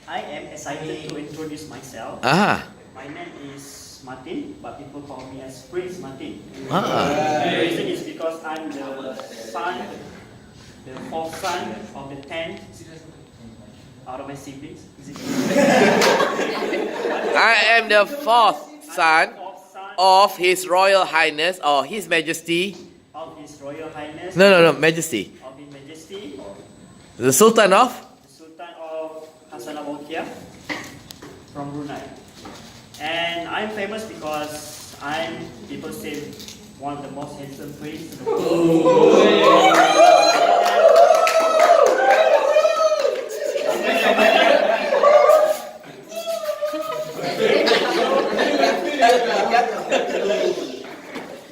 I am excited to introduce myself. Ah. My name is Mateen, but people call me as Prince Mateen. Ah. The reason is because I'm the fourth son of the 10th out of my siblings. I am the fourth son of His Royal Highness or His Majesty. Of His Royal Highness. No, Majesty. Of His Majesty. The Sultan of? The Sultan of Hassanah from Brunei. And I'm famous because people say, one of the most handsome prince in the world.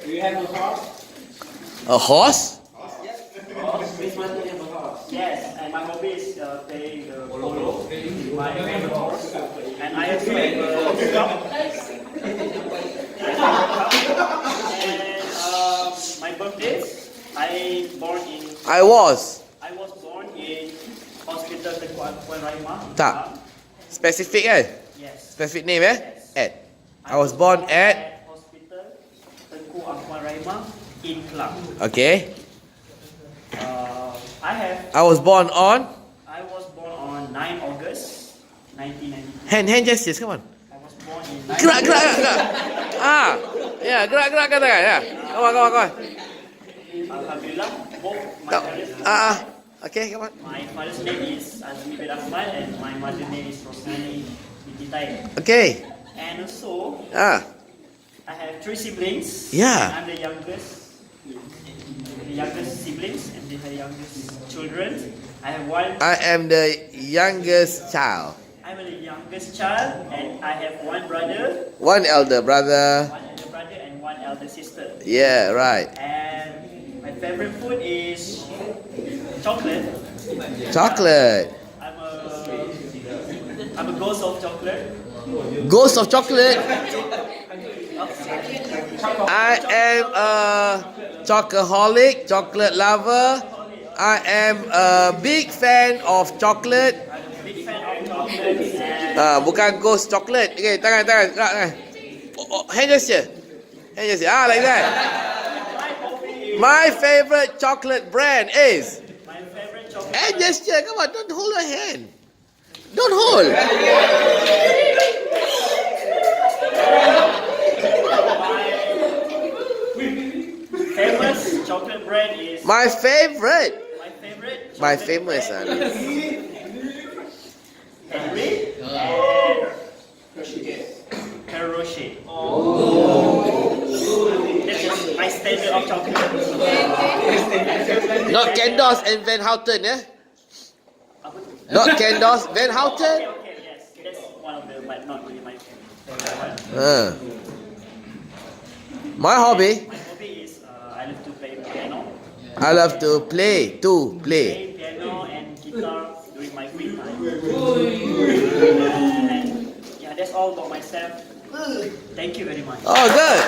Do you have a horse? A horse? Yes, and my hobby is playing the polo, my favorite horse. And I also have a dog. And my birthday, I was. I was born in Hospital Tengku Akuan Raimah. Tak. Specific kan? Yes. Specific name eh? Yes. At. I was born at. Hospital Tengku Akuan Raimah in Kelang. Okay. I was born on. 9 August 1992. Hand gestures, come on. I was born in Gerak. Ah. Yeah, gerak katakan. Yeah. Come on. Alhamdulillah, both my parents. Okay, come on. My father's name is Azmi bin Ahmad and my mother's name is Rosnani binti Taib. Okay. And also, Ah. I have 3 siblings. Yeah. I'm the youngest siblings and the youngest children. I have one. I am the youngest child. I'm the youngest child and I have one brother. One elder brother. One elder brother and one elder sister. Yeah, right. And my favorite food is chocolate. Chocolate. I'm a ghost of chocolate. Ghost of chocolate. I am a chocoholic, chocolate lover. I am a big fan of chocolate. I'm a big fan of chocolate. And Bukan ghost chocolate. Okay, tangan. Gerak. Hand gesture. Like that. My favorite chocolate brand is. my favorite chocolate. Hand gesture. Come on, don't hold your hand. Don't hold. Famous chocolate brand is My favorite. my favorite. My famous. Henry and Ferrero Rocher. That's just my standard of chocolate. Not Candos and Van Houten, eh? Not Candos, Van Houten. Okay, yes, that's one of the, but not really my favorite one. My hobby. My hobby is I love to play piano. I love to play. Play piano and guitar during my free time. And yeah, that's all about myself. Thank you very much. Oh, good.